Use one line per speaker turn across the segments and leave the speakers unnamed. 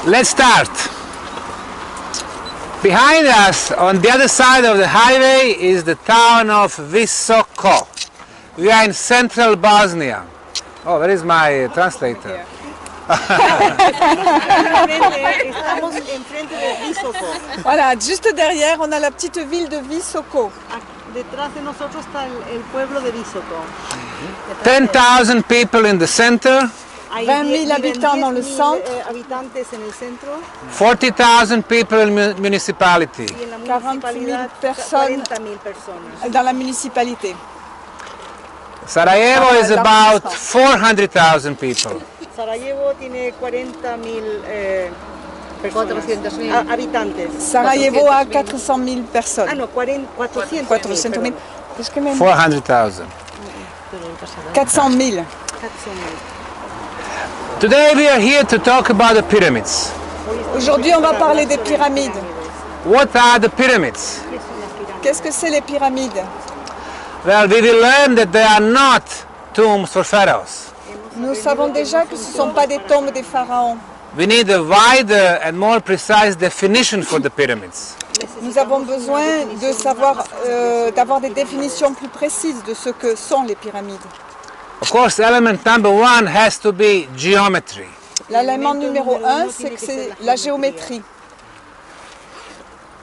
Let's start. Behind us, on the other side of the highway, is the town of Visoko. We are in central Bosnia. Oh, where is my translator?
Voilà, juste derrière, on a la petite ville de Visoko.
Detrás de nosotros está el pueblo de Visoko.
10,000 people in the center.
20 000 habitants dans le centre.
Habitantes en el centro.
40,000 people in municipality.
Y en la
40 000 personnes
40,000 personas.
dans la municipalité.
Sarajevo is about 400,000 people.
Sarajevo tiene 40,000 personas. Habitantes.
Sarajevo a 400 000 personnes.
Ah no, 400,000.
400 000.
400,000.
400 000.
Today we are here to talk about the pyramids.
Aujourd'hui, on va parler des pyramides.
What are the pyramids?
Qu'est-ce que c'est les pyramides?
Well, we will learn that they are not tombs for pharaohs.
Nous savons déjà que ce ne sont pas des tombes des pharaons.
We need a wider and more precise definition for the pyramids.
Nous avons besoin de savoir, d'avoir des définitions plus précises de ce que sont les pyramides.
Of course, element number one has to be geometry.
L'élément numéro 1, c'est que c'est la géométrie.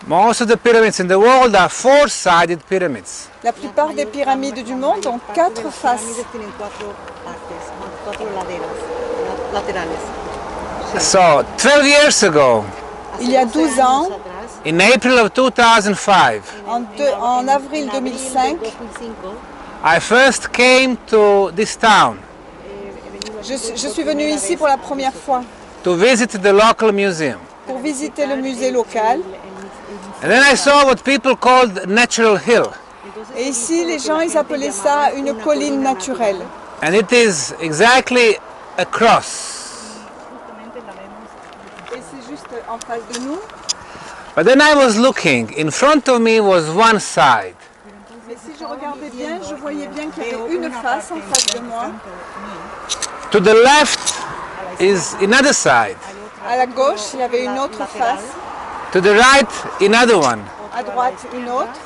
Most of the pyramids in the world are four-sided pyramids.
La plupart des pyramides du monde ont 4 faces.
So, 12 years ago,
Il y a 12 ans,
in April of 2005,
en avril 2005,
I first came to this town
je suis venue ici pour la première fois
to visit the local museum.
pour visiter le musée local.
And then I saw what people called natural hill.
Et ici, les gens, ils appelaient ça une colline naturelle.
And it is exactly a cross.
Et c'est juste en face de nous.
But then I was looking, in front of me was one side.
Mais si je regardais bien, je voyais bien qu'il y avait une face en face de moi.
To the left is another side.
À la gauche, il y avait une autre face.
To the right, another one.
À droite, une autre.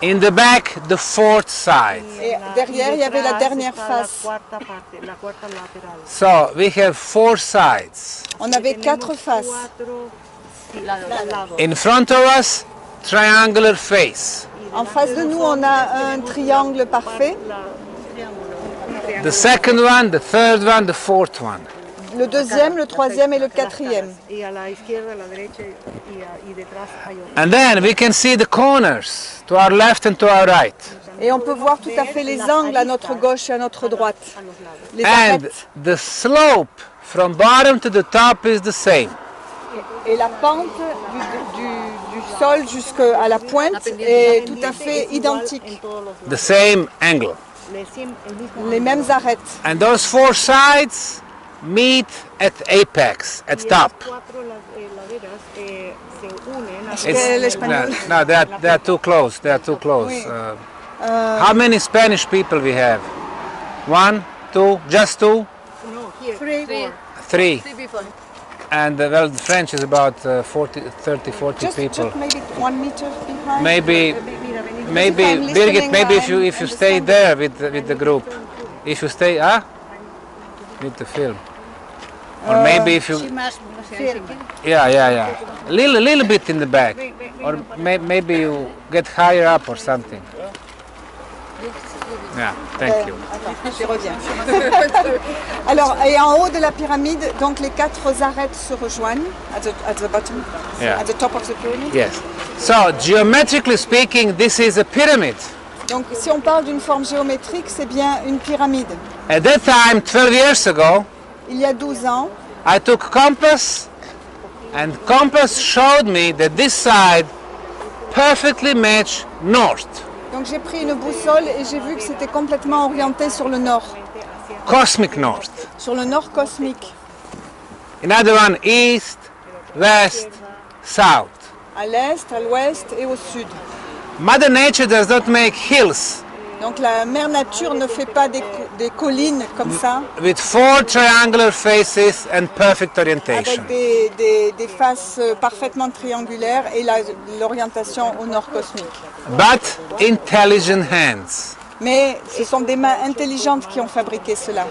In the back, the fourth side.
Et derrière, il y avait la dernière face.
So we have four sides.
On avait 4 faces.
In front of us, triangular face.
En face de nous, on a un triangle parfait.
The second one, the third one, the fourth one.
Le deuxième, le troisième et le quatrième.
And then we can see the corners to our left and to our right.
Et on peut voir tout à fait les angles à notre gauche et à notre droite. Les
And
arêtes.
the slope from bottom to the top is the same.
Et la pente du sol jusqu'à la pointe est tout à fait identique.
The same angle.
Les mêmes arêtes.
And those four sides meet at apex, at top. No, they are too close. They are too close. How many Spanish people we have? 1, 2, just 2?
No, here.
3.
3.
people.
And well, the French is about 30, 40 people.
Just maybe 1 meter behind.
Maybe
I'm
Birgit,
listening,
maybe if you
I'm
stay there with the group, if you stay, need to film, or maybe if you, yeah, little bit in the back, or maybe you get higher up or something. Yeah, thank you.
Je reviens. Alors, et en haut de la pyramide, donc les 4 arêtes se rejoignent at the bottom,
Yeah.
at the top of the pyramid.
Yes. So geometrically speaking, this is a pyramid.
Donc, si on parle d'une forme géométrique, c'est bien une pyramide.
At that time, 12 years ago,
Il y a 12 ans,
I took compass, and compass showed me that this side perfectly matched north.
donc j'ai pris une boussole et j'ai vu que c'était complètement orienté sur le nord,
Cosmic north.
sur le nord cosmique.
Another one, east, west, south.
À l'est, à l'ouest et au sud.
Mother Nature does not make hills
Donc la mère nature ne fait pas des collines comme ça,
with 4 triangular faces and perfect orientation.
avec des faces parfaitement triangulaires et l'orientation au nord cosmique.
But intelligent hands.
Mais ce sont des mains intelligentes qui ont fabriqué cela.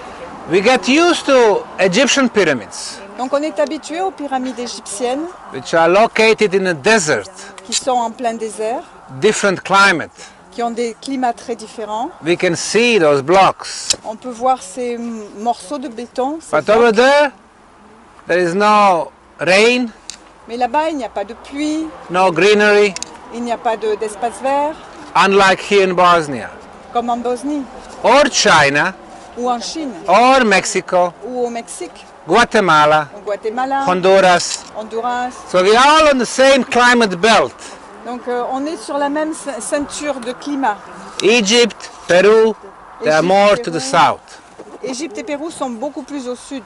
We get used to Egyptian pyramids,
Donc on est habitué aux pyramides égyptiennes
which are located in a desert,
qui sont en plein désert,
different climate.
qui ont des climats très différents.
We can see those blocks.
On peut voir ces morceaux de béton, ces
But over there is no rain,
mais là-bas il n'y a pas de pluie,
no greenery,
il n'y a pas d'espace vert,
unlike here in Bosnia,
comme en Bosnie,
or China,
ou en Chine,
or Mexico,
ou au Mexique,
Guatemala,
au Guatemala,
Honduras.
Honduras.
So we are all on the same climate belt.
Donc on est sur la même ceinture de climat.
Egypt, Peru, they are
Égypte,
more to the
Pérou.
south.
Égypte et Pérou sont beaucoup plus au sud.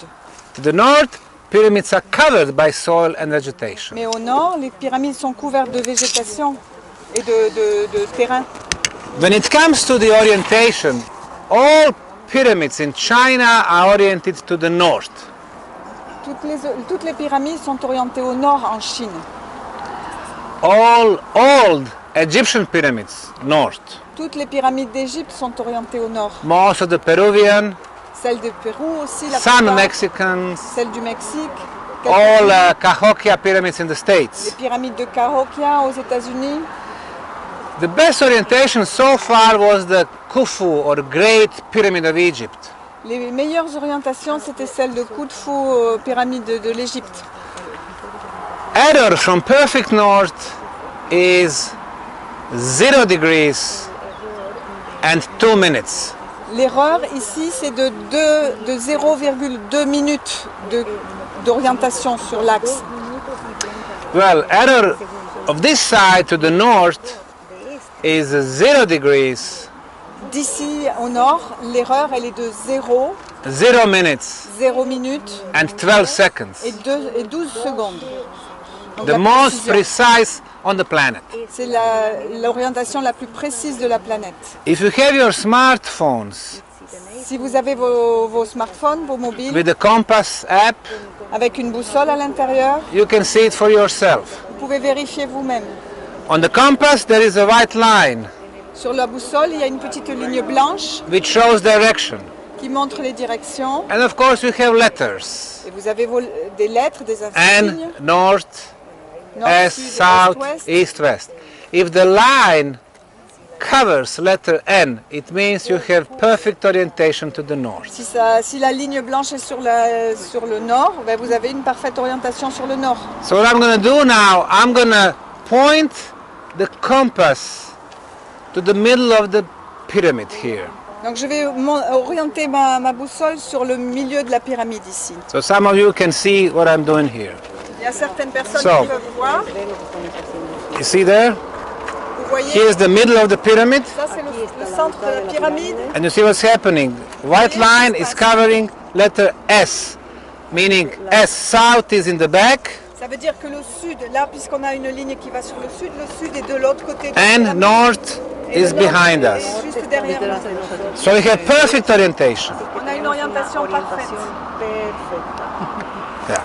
To the north, pyramids are covered by soil and vegetation.
Mais au nord, les pyramides sont couvertes de végétation et de terrain.
When it comes to the orientation, all pyramids in China are oriented to the north.
Toutes les pyramides sont orientées au nord en Chine.
All old Egyptian pyramids, north.
Toutes les pyramides d'Égypte sont orientées au nord.
Most of the Peruvian,
Celle de Pérou aussi, la
some
plupart.
Mexicans,
Celle du Mexique.
all Cahokia pyramids in the
Les
States.
pyramides de Cahokia aux États-Unis.
The best orientation so far was the Khufu or Great Pyramid of Egypt.
Les meilleures orientations, c'était celle de Khufu, pyramide de l'Égypte.
Error from perfect north is 0 degrees and 2 minutes.
L'erreur ici, c'est de 0,2 minutes d'orientation sur l'axe.
Well, error of this side to the north is 0 degrees,
D'ici au nord, l'erreur, elle est de 0
minutes,
minutes
and 12 seconds.
et 12 secondes. Donc
The
la
most
précision.
precise on the planet.
C'est l'orientation la plus précise de la planète.
If you have your smartphones
Si vous avez vos smartphones, vos mobiles,
with the compass app,
avec une boussole à l'intérieur,
you can see it for yourself.
vous pouvez vérifier vous-même.
On the compass there is a white line
Sur la boussole, il y a une petite ligne blanche
which shows direction.
qui montre les directions.
And of course you have letters.
Et vous avez des lettres, des
N,
insignes.
north,
Nord,
S,
sud,
south,
est, ouest.
east, west. If the line covers letter N, it means you have perfect orientation to the north.
Si la ligne blanche est sur le nord, ben vous avez une parfaite orientation sur le nord.
So what I'm going to do now, I'm going to point the compass to the middle of the pyramid here.
Donc je vais orienter ma boussole sur le milieu de la pyramide ici.
So some of you can see what I'm doing here.
Il y a certaines personnes
So.
qui peuvent voir.
You see there?
Vous voyez,
Here's the middle of the pyramid.
ça c'est le centre de la pyramide.
And you see what's happening. White line is covering letter S, meaning S south is in the back
Ça veut dire que le sud, là puisqu'on a une ligne qui va sur le sud est de l'autre côté de la
and
pyramide.
north
Et
is
le nord
behind
est
us.
juste derrière nous.
So we have perfect orientation.
On a une orientation parfaite.
Yeah.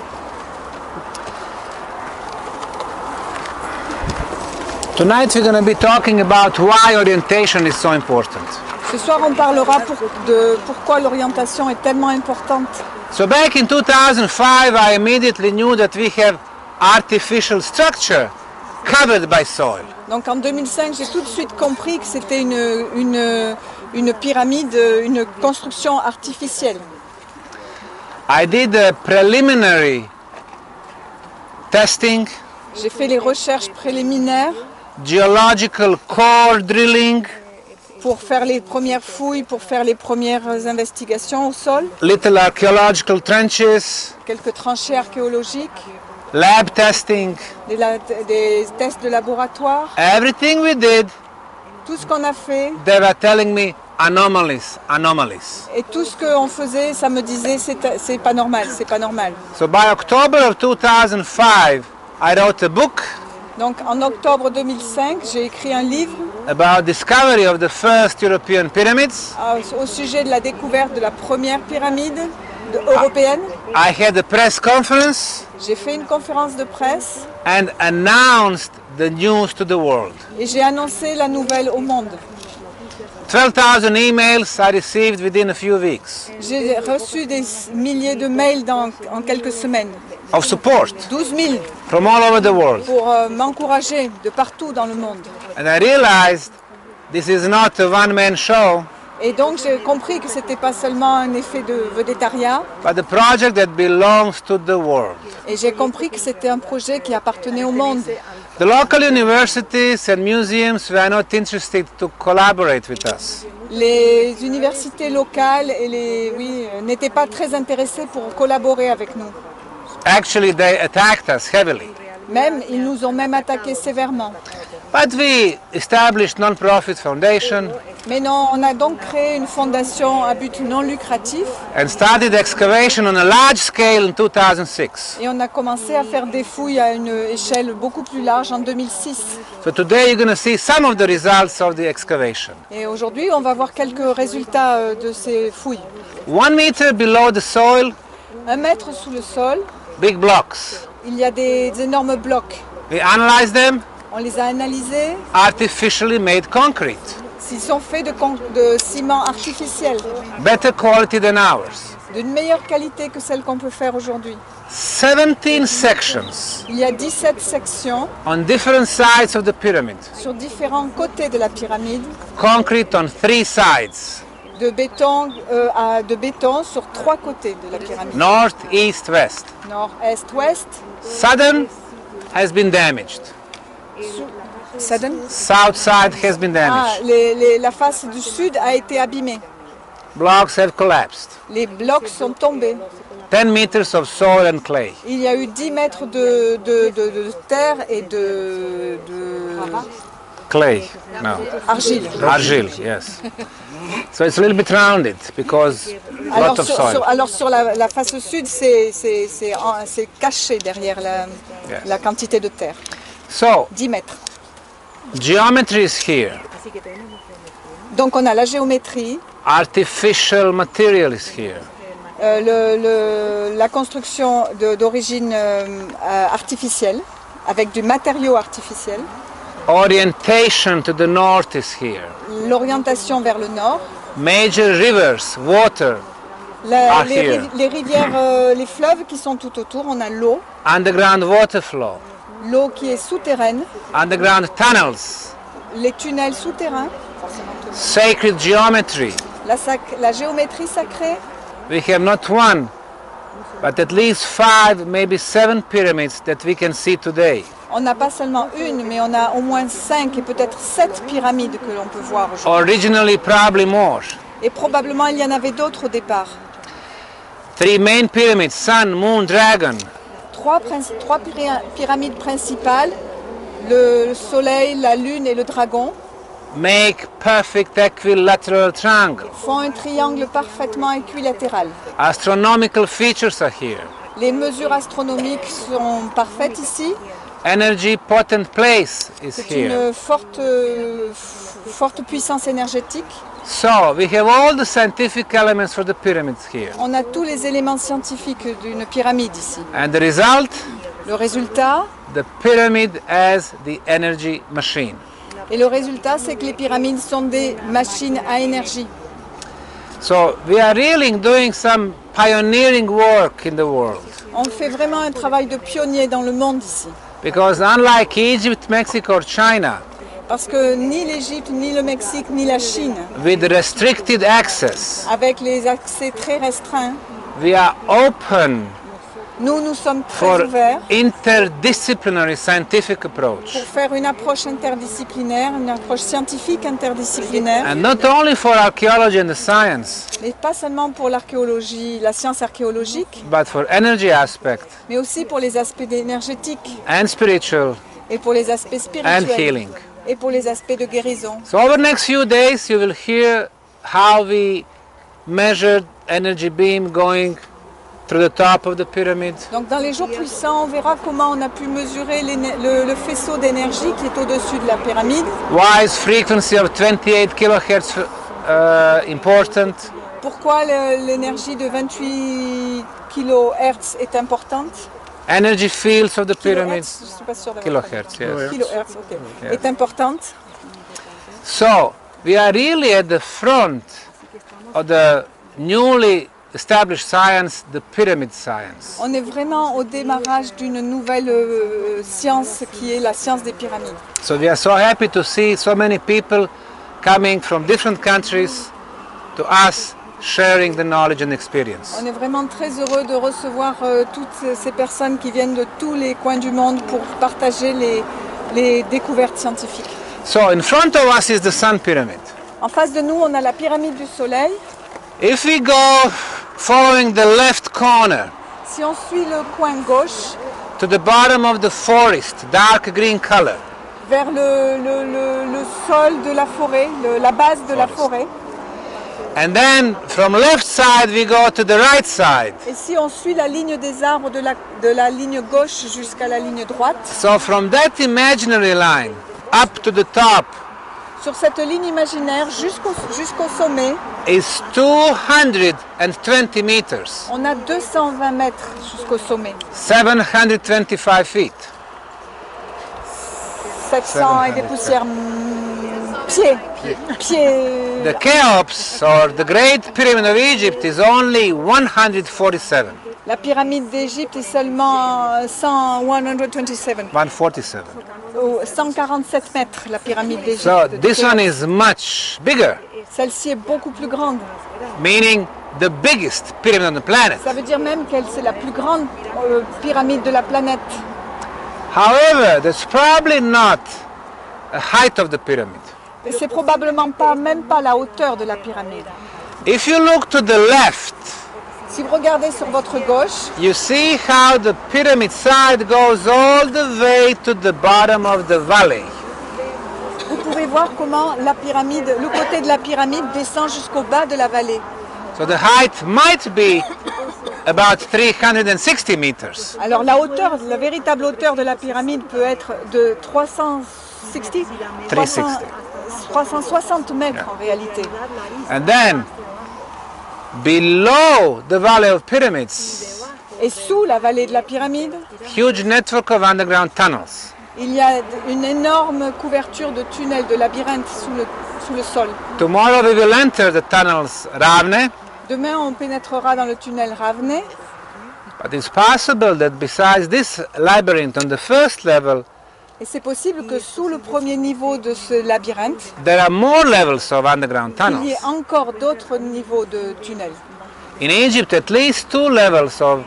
Tonight we're going to be talking about why orientation is so important.
Ce soir, on parlera de pourquoi l'orientation est tellement importante.
So back in 2005 I immediately knew that we have artificial structure covered by soil.
Donc en 2005, j'ai tout de suite compris que c'était une pyramide, une construction artificielle.
I did a preliminary testing,
J'ai fait les recherches préliminaires
geological core drilling,
pour faire les premières fouilles, pour faire les premières investigations au sol,
little archaeological trenches,
quelques tranchées archéologiques,
lab testing.
des tests de laboratoire.
Everything we did,
Tout ce qu'on a fait
they were telling me anomalies.
et tout ce qu'on faisait, ça me disait c'est pas normal, c'est pas normal.
So by October of 2005, I wrote a book
Donc en octobre 2005, j'ai écrit un livre
about discovery of the first European pyramids.
Au sujet de la découverte de la première pyramide européenne.
I had a press conference.
J'ai fait une conférence de presse.
And announced the news to the world.
Et j'ai annoncé la nouvelle au monde.
12,000 emails I received within a few weeks.
J'ai reçu des milliers de mails en quelques semaines.
Of support.
12 000.
From all over the world.
Pour m'encourager de partout dans le monde.
And I realized this is not a one-man show.
Et donc j'ai compris que c'était pas seulement un effet de vedettariat.
But a project that belongs to the world.
Et j'ai compris que c'était un projet qui appartenait au monde.
The local universities and museums were not interested to collaborate with us.
Les universités locales et n'étaient pas très intéressées pour collaborer avec nous.
Actually, they attacked us heavily.
Même, ils nous ont même attaqués sévèrement.
But we established non-profit foundation.
Mais non, on a donc créé une fondation à but non lucratif.
And started excavation on a large scale in 2006.
Et on a commencé à faire des fouilles à une échelle beaucoup plus large en 2006.
So today you're going to see some of the results of the excavation.
Et aujourd'hui, on va voir quelques résultats de ces fouilles.
1 meter below the soil.
1 mètre sous le sol.
Big blocks.
Il y a des énormes blocs.
We analyzed them.
On les a analysés.
Artificially made concrete.
Ils sont faits de ciment artificiel.
Better quality than ours.
D'une meilleure qualité que celle qu'on peut faire aujourd'hui.
17 sections.
Il y a 17 sections.
On different sides of the pyramid.
Sur différents côtés de la pyramide.
Concrete on 3 sides.
De béton sur 3 côtés de la pyramide.
North, east, west.
Nord, est, ouest.
Southern has been damaged. South side has been damaged.
La face du sud a été abîmée.
Blocks have collapsed.
Les blocs sont tombés.
10 meters of soil and clay.
Il y a eu 10 mètres de terre et de
Clay. No.
Argile.
Argile, yes. So it's a little bit rounded because lot of soil.
Alors sur la face sud, c'est caché derrière la quantité de terre.
So
10 mètres.
Geometry is here.
Donc on a la géométrie.
Artificial material is here.
La construction d'origine artificielle, avec du matériau artificiel.
Orientation to the north is here.
L'orientation vers le nord.
Major rivers, water are here.
Les rivières, les fleuves qui sont tout autour, on a l'eau.
Underground water flow.
L'eau qui est souterraine.
Underground tunnels.
Les tunnels souterrains.
Sacred geometry.
La géométrie sacrée.
We have not one, but at least 5, maybe 7 pyramids that we can see today.
On n'a pas seulement une, mais on a au moins 5 et peut-être 7 pyramides que l'on peut voir aujourd'hui.
Originally, probably more.
Et probablement il y en avait d'autres au départ.
3 main pyramids, sun, moon, dragon.
3 pyramides principales, le soleil, la lune et le dragon.
Make perfect equilateral triangle.
Font un triangle parfaitement équilatéral.
Astronomical features are here.
Les mesures astronomiques sont parfaites ici.
Energy potent place is
C'est
here.
une forte puissance énergétique.
So we have all the scientific elements for the pyramids here.
On a tous les éléments scientifiques d'une pyramide ici.
And the result?
Le résultat?
The pyramid as the energy machine.
Et le résultat, c'est que les pyramides sont des machines à énergie.
So we are really doing some pioneering work in the world.
On fait vraiment un travail de pionnier dans le monde ici.
Because unlike Egypt, Mexico or China,
parce que ni l'Égypte, ni le Mexique, ni la Chine,
with restricted access,
avec les accès très restreints,
we are open
nous sommes très
for
ouverts
interdisciplinary scientific approach.
Pour faire une approche interdisciplinaire, une approche scientifique interdisciplinaire.
And not only for archaeology and the science,
mais pas seulement pour l'archéologie, la science archéologique,
but for energy aspect,
mais aussi pour les aspects énergétiques
and spiritual,
et pour les aspects spirituels
and healing.
Et pour les aspects de guérison.
So over the next few days you will hear how we measured energy beam going through the top of the pyramid.
Donc dans les jours puissants, on verra comment on a pu mesurer le faisceau d'énergie qui est au-dessus de la pyramide.
Why is frequency of 28 kilohertz important?
Pourquoi l'énergie de 28 kHz est importante?
Energy fields of the pyramids.
Je suis pas sûre d'avoir
Kilohertz, yes.
Kilohertz, ok.
Yes.
Est importante.
So, we are really at the front of the newly established science, the pyramid science.
On est vraiment au démarrage d'une nouvelle science qui est la science des pyramides.
So we are so happy to see so many people coming from different countries to us, sharing the knowledge and experience.
On est vraiment très heureux de recevoir toutes ces personnes qui viennent de tous les coins du monde pour partager les découvertes scientifiques.
So in front of us is the sun pyramid.
En face de nous, on a la pyramide du soleil.
If we go following the left corner
Si on suit le coin gauche
to the bottom of the forest, dark green color,
vers le sol de la forêt, la base de la forêt,
and then from left side we go to the right side.
et si on suit la ligne des arbres de la ligne gauche jusqu'à la ligne droite,
So from that imaginary line up to the top
sur cette ligne imaginaire jusqu'au sommet,
is 220 meters,
on a 220 mètres jusqu'au sommet.
725 feet.
700 et des poussières pieds.
The Cheops, or the Great Pyramid of Egypt, is only 147.
La pyramide d'Égypte est seulement 127.
147.
147 mètres, la pyramide d'Égypte.
So
de
this
Khéops.
one is much bigger,
Celle-ci est beaucoup plus grande.
meaning the biggest pyramid on the planet.
Ça veut dire même qu'elle c'est la plus grande pyramide de la planète.
However, that's probably not the height of the pyramid.
Et c'est probablement même pas la hauteur de la pyramide.
If you look to the left,
Si vous regardez sur votre gauche,
you see how the pyramid side goes all the way to the bottom of the valley.
vous pouvez voir comment la pyramide, le côté de la pyramide descend jusqu'au bas de la vallée.
So the height might be about 360 meters.
Alors la hauteur, la véritable hauteur de la pyramide peut être de 360 360 mètres en réalité.
And then, below the valley of pyramids,
Et sous la vallée de la pyramide,
huge network of underground tunnels.
il y a une énorme couverture de tunnels, de labyrinthes sous le sol.
Tomorrow we will enter the tunnels Ravne,
Demain, on pénétrera dans le tunnel Ravne.
but it's possible that besides this labyrinth on the first level,
Et c'est possible que sous le premier niveau de ce labyrinthe,
there are more levels of underground
il y
tunnels.
ait encore d'autres niveaux de tunnels.
In Egypt, at least 2 levels of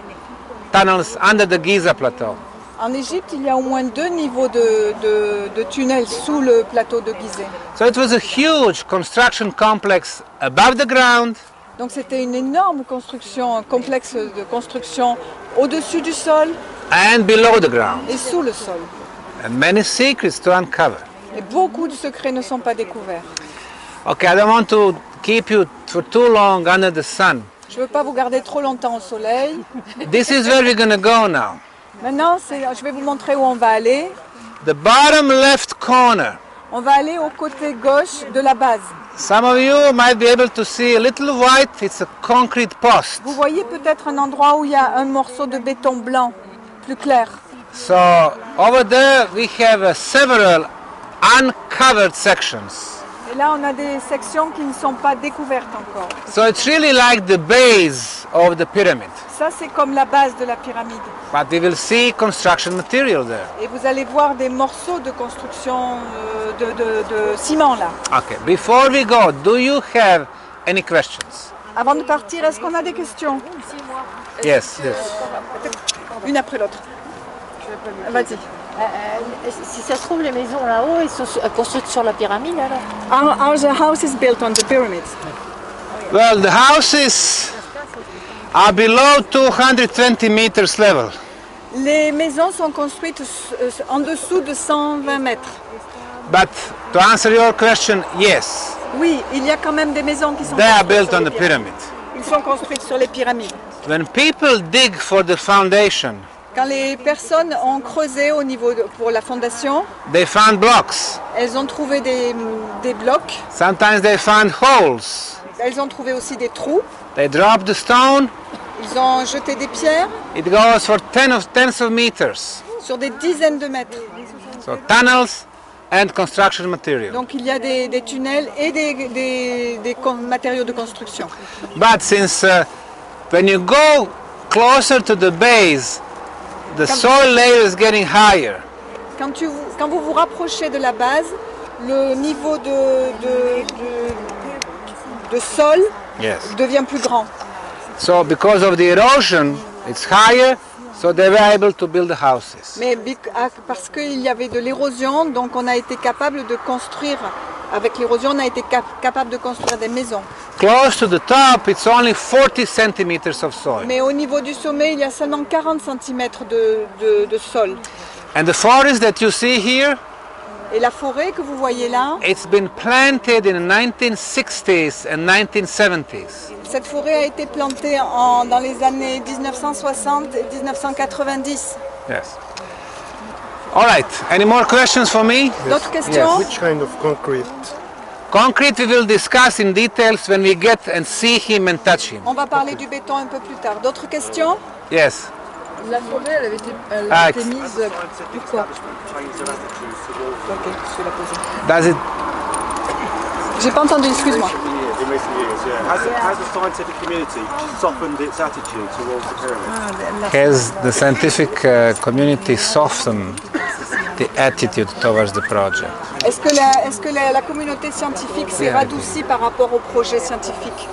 tunnels under the Giza plateau.
En Égypte, il y a au moins 2 niveaux de tunnels sous le plateau de Gizeh.
So it was a huge construction complex above the ground
Donc c'était une énorme construction, un complexe de construction au-dessus du sol
and below the ground,
et sous le sol.
and many secrets to uncover.
Et beaucoup de secrets ne sont pas découverts.
Okay, I don't want to keep you for too long under the sun.
Je ne veux pas vous garder trop longtemps au soleil.
This is where we're going to go now.
Maintenant, je vais vous montrer où on va aller.
The bottom left corner.
On va aller au côté gauche de la base.
Some of you might be able to see a little white. It's a concrete post.
Vous voyez peut-être un endroit où il y a un morceau de béton blanc, plus clair.
So over there we have several uncovered sections.
Et là, on a des sections qui ne sont pas découvertes encore.
So it's really like the base of the pyramid.
Ça, c'est comme la base de la pyramide.
But we will see construction material there.
Et vous allez voir des morceaux de construction de ciment là.
Okay, before we go, do you have any questions?
Avant de partir, est-ce qu'on a des questions?
Yes, yes.
Une après l'autre. Vas-y.
Si ça se trouve, les maisons là-haut, elles sont construites sur la pyramide alors?
How the house is built on the pyramids?
Well, the houses are below 220 meters level.
Les maisons sont construites en dessous de 120 mètres.
But to answer your question, yes,
Oui, il y a quand même des maisons qui sont
they are
construites
built
sur
on
les
the pyramid.
Ils sont construites sur les pyramides.
when people dig for the foundation,
Quand les personnes ont creusé au niveau pour la fondation,
they found blocks.
elles ont trouvé des blocs,
Sometimes they found holes.
elles ont trouvé aussi des trous,
They dropped the stone.
ils ont jeté des pierres
It goes for tens of meters.
sur des dizaines de mètres.
So tunnels and construction material.
Donc il y a des tunnels et des matériaux de construction.
But since when you go closer to the base, the soil layer is getting higher.
Quand vous vous rapprochez de la base, le niveau de sol devient plus grand.
So because of the erosion, it's higher, so they were able to build the houses.
Mais parce qu'il y avait de l'érosion, donc on a été capable de construire, avec l'érosion, on a été capable de construire des maisons.
Close to the top, it's only 40 centimeters of soil.
Mais au niveau du sommet, il y a seulement 40 cm de sol.
And the forest that you see here,
Et la forêt que vous voyez là,
it's been planted in the 1960s and 1970s.
cette forêt a été plantée dans les années 1960 et 1990.
Yes. All right. Any more questions for me?
D'autres questions?
Which kind of concrete?
Concrete we will discuss in details when we get and see him and touch him.
On va parler du béton un peu plus tard. D'autres questions?
Yes.
La forêt, elle
Ah,
a été mise pourquoi?
Ok, je vais la poser.
Does it?
J'ai pas entendu, excuse-moi.
In recent years, yeah. Has the scientific community softened its attitude towards the pyramid?
Has the scientific community softened the attitude towards the project?
Est-ce que la communauté scientifique s'est radoucie par rapport au projet scientifique?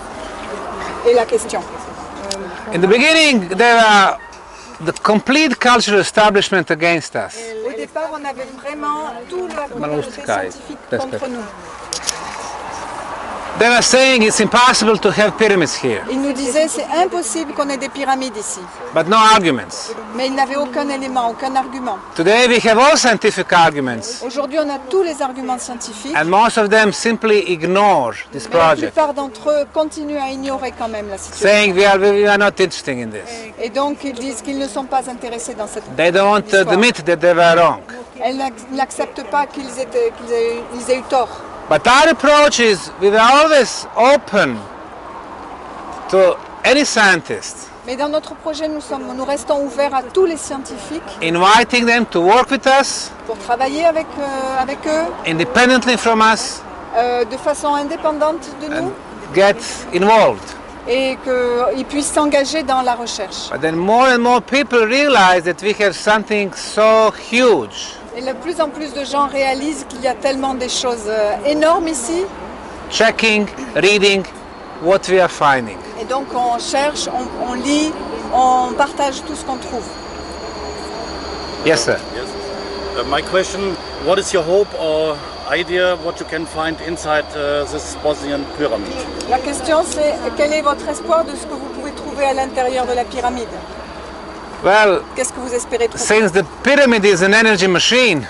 Et la question?
In the beginning, there were the complete cultural establishment against us.
Au départ, on avait vraiment toute la communauté scientifique contre nous.
They were saying it's impossible to have pyramids here,
Ils nous disaient c'est impossible qu'on ait des pyramides ici.
but no arguments.
Mais ils n'avaient aucun élément, aucun argument.
Today we have all scientific arguments,
Aujourd'hui, on a tous les arguments scientifiques.
and most of them simply ignore this
Mais la
project,
plupart d'entre eux continuent à ignorer quand même la situation.
saying we are not interested in this.
Et donc, ils disent qu'ils ne sont pas intéressés dans cette
They don't want to
histoire.
admit that they were wrong.
Elles n'acceptent pas qu'ils aient eu tort.
But our approach is we were always open to any scientist,
Mais dans notre projet, nous restons ouverts à tous les scientifiques
inviting them to work with us
pour travailler avec eux
independently from us
de façon indépendante de nous
and get involved.
et qu'ils puissent s'engager dans la recherche.
But then more and more people realize that we have something so huge,
Et de plus en plus de gens réalisent qu'il y a tellement des choses énormes ici.
checking, reading what we are finding.
Et donc on cherche, on lit, on partage tout ce qu'on trouve.
Yes, sir.
Yes. My question, what is your hope or idea what you can find inside this Bosnian pyramid?
La question c'est quel est votre espoir de ce que vous pouvez trouver à l'intérieur de la pyramide?
Well,
Qu'est-ce que vous espérez trouver?
since the pyramid is an energy machine,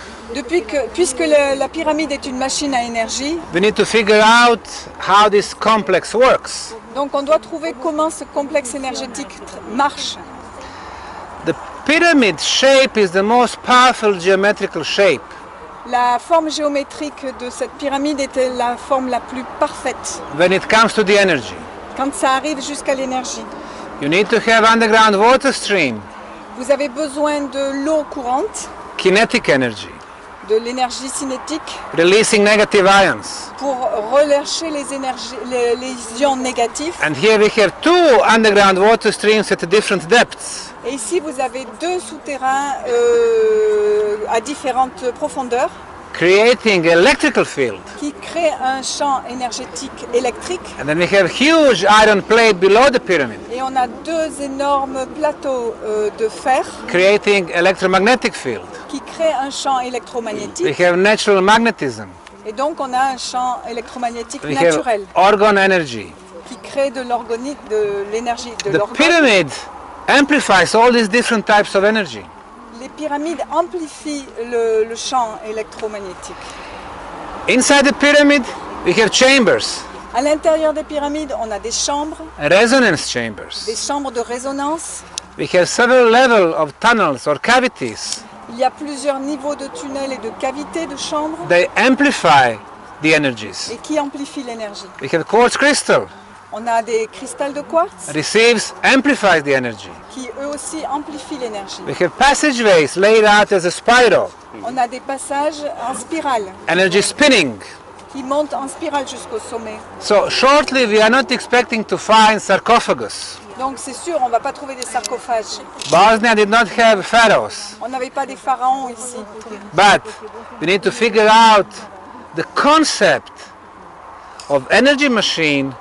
Puisque la pyramide est une machine à énergie,
we need to figure out how this complex works.
donc on doit trouver comment ce complexe énergétique marche.
The pyramid shape is the most powerful geometrical shape.
La forme géométrique de cette pyramide était la forme la plus parfaite
When it comes to the energy,
quand ça arrive jusqu'à l'énergie.
you need to have underground water stream,
Vous avez besoin de l'eau courante,
kinetic energy,
de l'énergie cinétique
releasing negative ions.
pour relâcher les ions négatifs.
And here we have two underground water streams at different depths.
Et ici, vous avez deux souterrains à différentes profondeurs
Creating electrical field.
qui créent un champ énergétique électrique.
And then we have huge iron plate below the pyramid,
Et on a deux énormes plateaux de fer
creating electromagnetic field.
qui créent un champ
We
électromagnétique.
have natural magnetism.
Et donc, on a un champ électromagnétique
We have
naturel
orgone energy.
qui crée de l'énergie, de
The
l'orgone.
pyramid amplifies all these different types of energy.
Les pyramides amplifient le champ électromagnétique.
Inside the pyramid, we have chambers.
À l'intérieur des pyramides, on a des chambres,
resonance chambers.
des chambres de résonance.
We have several levels of tunnels or cavities.
Il y a plusieurs niveaux de tunnels et de cavités de chambres
They amplify the energies.
et qui amplifient l'énergie.
We have quartz crystal,
On a des cristals de quartz
amplifies the energy.
qui eux aussi amplifient l'énergie.
We have passageways laid out as a spiral,
On a des passages en spirale
energy spinning.
qui montent en spirale jusqu'au sommet.
So shortly we are not expecting to find sarcophagus.
Donc c'est sûr, on ne va pas trouver des sarcophages.
Bosnia did not have pharaohs,
On n'avait pas des pharaons ici.
but we need to figure out the concept of energy machine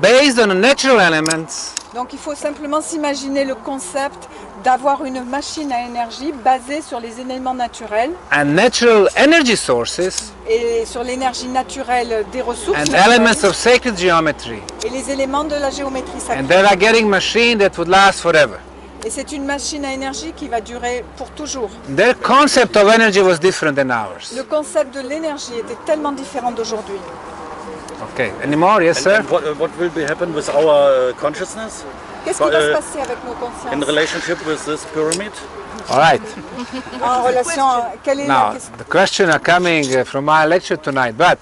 based on natural elements
Donc il faut simplement s'imaginer le concept d'avoir une machine à énergie basée sur les éléments naturels
and natural energy sources
et sur l'énergie naturelle des ressources
and
naturelles
elements of sacred geometry.
et les éléments de la géométrie
And
sacrée.
they are getting machine that would last forever.
Et c'est une machine à énergie qui va durer pour toujours.
Their concept of energy was different than ours.
Le concept de l'énergie était tellement différent d'aujourd'hui.
Okay, any more? Yes, sir?
And what will be happen with our consciousness
Qu'est-ce qui va se passer avec nos
in
consciences
relationship with this pyramid?
All right.
en relation à... Quelle est la
Now,
question?
the questions are coming from my lecture tonight, but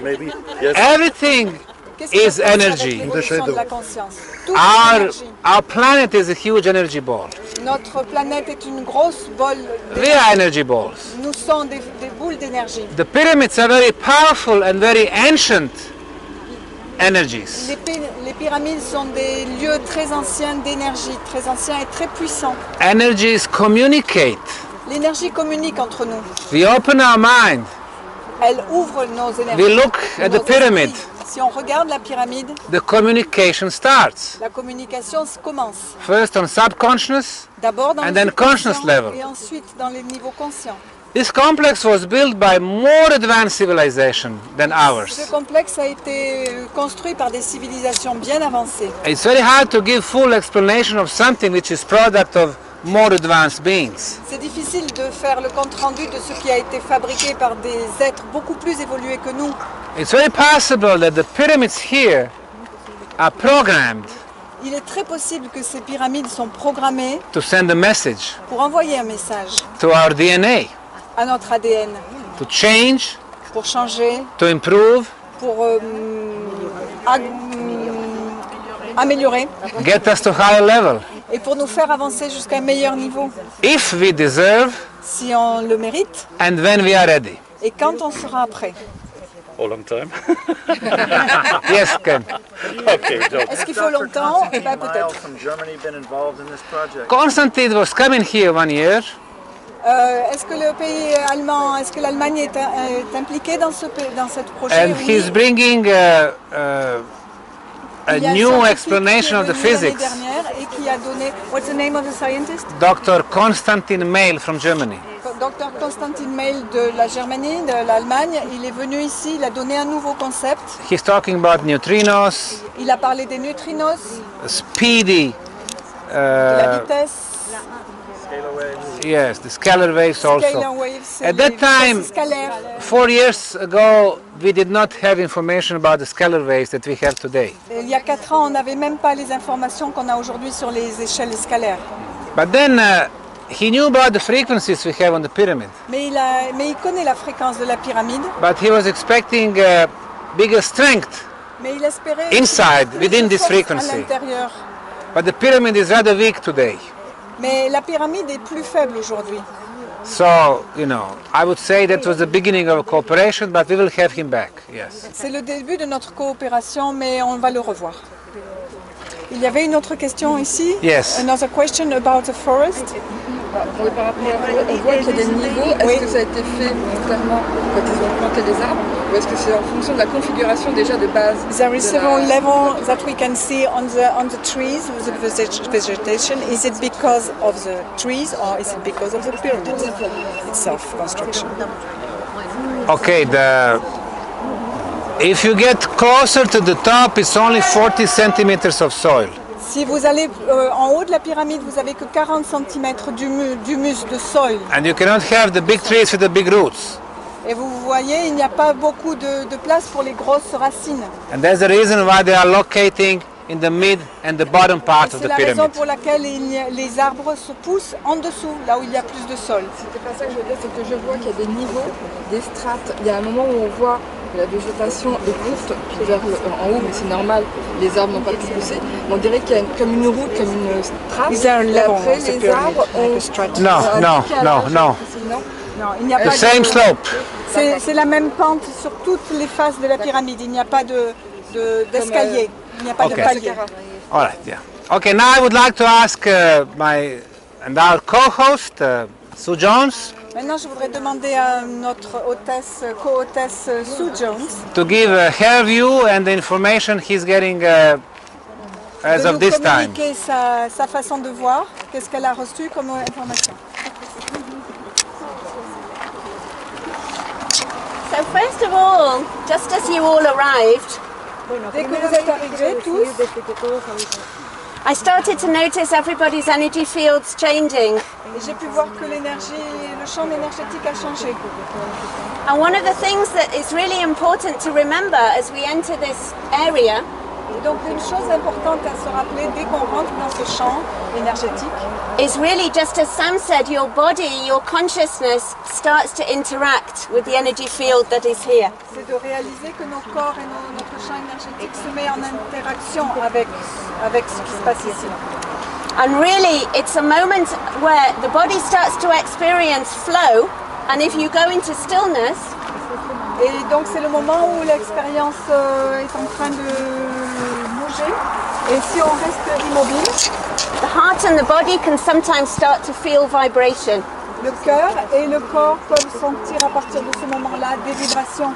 Maybe. Yes.
everything
Qu'est-ce qui va
is
se passer avec
energy.
l'évolution de la conscience? Tout est énergie.
Our planet is a huge energy ball.
Notre planète est une grosse bolle.
We are energy balls.
Nous sommes des boules d'énergie.
The pyramids are very powerful and very ancient energies.
Les pyramides sont des lieux très anciens d'énergie, très anciens et très puissants.
Energies communicate.
L'énergie communique entre nous.
We open our mind.
Elle ouvre nos énergies.
We look at
nos
the pyramid.
esprits. Si on regarde la pyramide,
The communication starts.
la communication commence.
First on subconscious.
D'abord dans
And
le
then conscious
subconscient
level.
et ensuite dans les niveaux conscients.
This complex was built by more advanced civilization than
Ce
ours.
complexe a été construit par des civilisations bien avancées.
It's very hard to give full explanation of something which is product of more advanced beings.
C'est difficile de faire le compte-rendu de ce qui a été fabriqué par des êtres beaucoup plus évolués que nous.
It's very possible that the pyramids here are programmed
Il est très possible que ces pyramides sont programmées
to send a message
pour envoyer un message
to our DNA,
à notre ADN,
to change,
pour changer,
to improve,
pour améliorer
get us to higher level.
et pour nous faire avancer jusqu'à un meilleur niveau,
If we deserve
si on le mérite
and when we are ready.
et quand on sera prêt.
How long time?
Yes, Ken.
Okay, joke.
Est-ce qu'il faut longtemps? Eh ben, peut-être.
from Germany been involved in this project?
Constantine was coming here 1 year.
Est-ce que le pays allemand, est-ce que l'Allemagne est impliquée dans ce projet?
And
Oui.
he's bringing a
Il y a un
new
scientifique
explanation of
qui est
the
venu l'année
physics.
dernière et qui a donné. What's the name of the scientist?
Dr. Konstantin Meil from Germany.
Dr. Konstantin Meil de la Germanie, de l'Allemagne. Il est venu ici, il a donné un nouveau concept.
He's talking about neutrinos,
Il a parlé des neutrinos,
speedy,
de la vitesse,
yes, the scalar waves
scalar
also.
waves,
At
les
that time,
vitesses scalaires.
4 years ago, we did not have information about the scalar waves that we have today.
Il y a 4 ans, on n'avait même pas les informations qu'on a aujourd'hui sur les échelles scalaires.
But then he knew about the frequencies we have on the pyramid.
Mais il connaît la fréquence de la pyramide,
But he was expecting bigger strength.
mais il espérait
Inside,
plus
within
de
this
force
frequency.
à l'intérieur.
But the pyramid is rather weak today.
Mais la pyramide est plus faible aujourd'hui.
So, I would say that was the beginning of a cooperation, but we will have him back, yes.
C'est le début de notre coopération, mais on va le revoir. Il y avait une autre question ici.
Yes.
Another question about the forest.
On voit qu'il y a des niveaux. Est-ce que ça a été fait volontairement quand ils ont planté les arbres ou est-ce que c'est en fonction de la configuration déjà de base?
There is several levels that we can see on the trees, the vegetation. Is it because of the trees or is it because of the pyramid itself, construction?
Okay, if you get closer to the top, it's only 40 centimeters of soil.
Si vous allez en haut de la pyramide, vous avez que 40 cm d'humus de sol.
And you cannot have the big trees with the big roots.
Et vous voyez, il n'y a pas beaucoup de place pour les grosses racines.
And that's the reason why they are locating in the mid and the bottom part of
C'est
the
la raison
pyramid.
pour laquelle les arbres se poussent en dessous, là où il y a plus de sol.
C'était pas ça que je veux dire, c'est que je vois qu'il y a des niveaux, des strates. Il y a un moment où on voit que la végétation est courte vers en haut, mais c'est normal, les arbres n'ont pas pu pousser. On dirait qu'il y a comme une route, comme une strasse.
Is there a
Et
level
après,
of the
les
pyramid,
arbres ont
like a strut?
No, no, no, no.
Non, il n'y a
The
pas
same
de...
slope.
C'est la même pente sur toutes les faces de la pyramide. Il n'y a pas d'escalier. Il n'y a pas de
Okay.
palier.
All right, yeah. Okay, now I would like to ask our co-host, Sue Jones,
Maintenant, je voudrais demander à notre co-hôtesse Sue Jones,
to give her view and the information he's getting as
de
of
nous
this time.
communiquer sa façon de voir, qu'est-ce qu'elle a reçu comme information.
So first of all, just as you all arrived,
Dès que vous êtes arrivés tous,
I started to notice everybody's energy fields changing.
j'ai pu voir que le champ énergétique a changé.
And one of the things that is really important to remember as we enter this area
Et donc une chose importante à se rappeler dès qu'on rentre dans ce champ énergétique,
is really, just as Sam said, your body, your consciousness starts to interact with the energy field that is here.
c'est de réaliser que nos corps et notre champ énergétique se met en interaction avec ce qui se passe ici.
And really, it's a moment where the body starts to experience flow, and if you go into stillness,
Et donc c'est le moment où l'expérience est en train de bouger. Et si on reste immobile,
the heart and the body can sometimes start to feel vibration.
le cœur et le corps peuvent sentir à partir de ce moment-là des vibrations.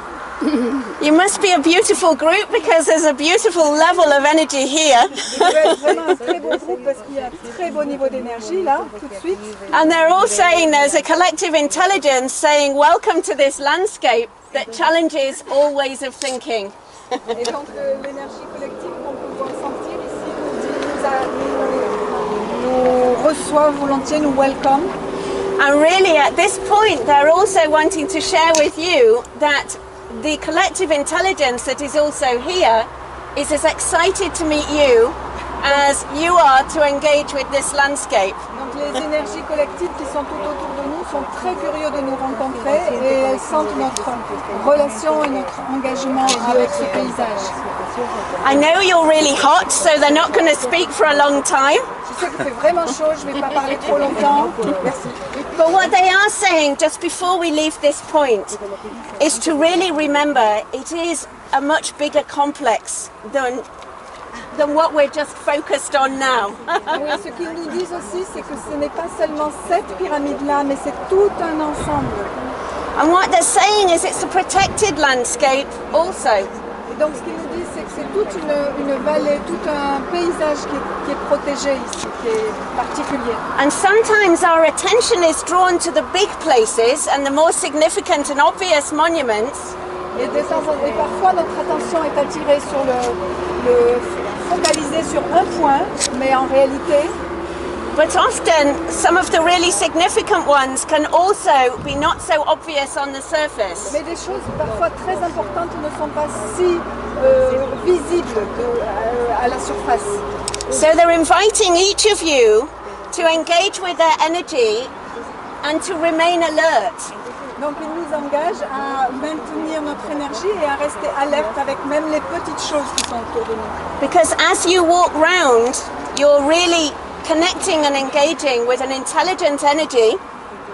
You must be a beautiful group because there's a beautiful level of energy here.
Vous êtes vraiment un très beau groupe parce qu'il y a un très beau niveau d'énergie là, tout de suite.
And they're all saying there's a collective intelligence saying, welcome to this landscape that challenges all ways of thinking.
Et donc l'énergie collective qu'on peut sentir ici nous reçoit volontiers, nous welcome.
And really at this point they're also wanting to share with you that the collective intelligence that is also here is as excited to meet you as you are to engage with this landscape.
Donc les énergies collectives qui sont tout autour de nous sont très curieux de nous rencontrer et elles sentent notre relation et notre engagement avec ce paysage.
I know you're really hot, so they're not going to speak for a long time.
Je sais qu'il fait vraiment chaud, je ne vais pas parler trop longtemps. Merci.
But what they are saying just before we leave this point is to really remember it is a much bigger complex than what we're just focused on now.
Oui, ce qu'ils nous disent aussi, c'est que ce n'est pas seulement cette pyramide-là, mais c'est tout un ensemble.
And what they're saying is it's a protected landscape also.
Et donc ce qu'ils nous disent, c'est que c'est toute une vallée, tout un paysage qui est protégé ici, qui est particulier.
And sometimes our attention is drawn to the big places and the more significant and obvious monuments.
Et parfois notre attention est attirée sur focalisée sur un point, mais en réalité,
but often some of the really significant ones can also be not so obvious on the surface.
mais des choses parfois très importantes ne sont pas si visibles à la surface.
So they're inviting each of you to engage with their energy and to remain alert.
Donc ils nous engagent à maintenir notre énergie et à rester alerte avec même les petites choses qui sont autour de nous.
Because as you walk round, you're really connecting and engaging with an intelligent energy.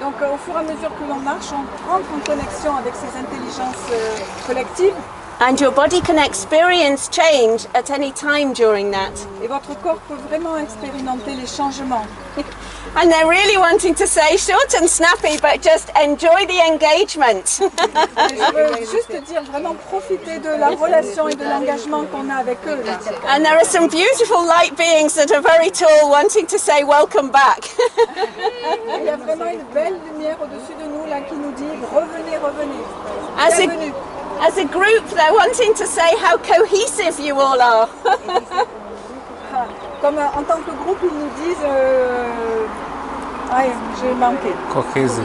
Donc au fur et à mesure que l'on marche, on entre en connexion avec ces intelligences collectives.
And your body can experience change at any time during that.
Et votre corps peut vraiment expérimenter les changements.
And they're really wanting to say short and snappy, but just enjoy the engagement.
Je veux juste dire vraiment profiter de la relation et de l'engagement qu'on a avec eux. Là.
And there are some beautiful light beings that are very tall wanting to say welcome back.
Il y a vraiment une belle lumière au-dessus de nous là qui nous dit revenez, revenez. Bienvenue.
As a group, they're wanting to say how cohesive you all are.
Comme en tant que groupe, ils nous disent Ah, j'ai manqué.
Cohesive.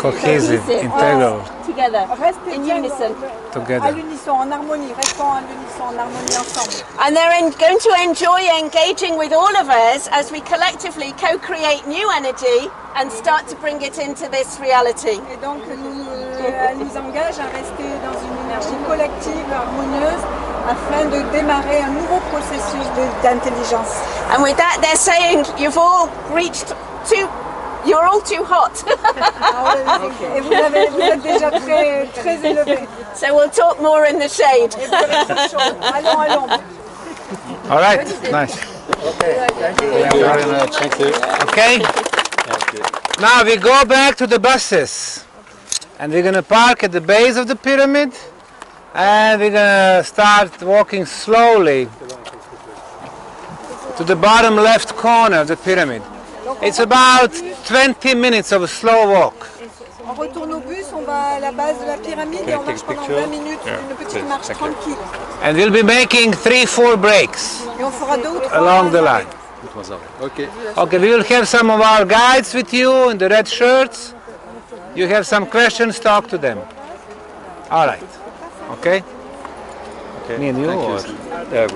Cohesive. Integral.
Together.
Restez
In
bien
unison.
à
Together.
l'unisson, en harmonie. Restons en unisson, en harmonie ensemble.
And they're going to enjoy engaging with all of us as we collectively co-create new energy and start to bring it into this reality.
Et donc, elle nous engage à rester dans une énergie collective, harmonieuse, afin de démarrer un nouveau processus d'intelligence.
And with that, they're saying you've all reached you're all too hot.
Et vous êtes déjà très, très élevé.
So we'll talk more in the shade.
Allons à l'ombre.
All right. Nice.
Thank you very much. Thank you.
Okay. Now we go back to the buses, and we're gonna park at the base of the pyramid, and we're gonna start walking slowly to the bottom left corner of the pyramid. It's about 20 minutes of a slow walk.
On retourne au bus, on va à la base de la pyramide et on marche pendant 20 minutes, une petite marche tranquille.
And we'll be making 3-4 breaks
Et on fera 2 ou 3
along the line.
Okay.
Okay, we will have some of our guides with you in the red shirts. You have some questions, talk to them. All right. Okay?
Okay.
Me and you,
Thank
or?
you. Yeah,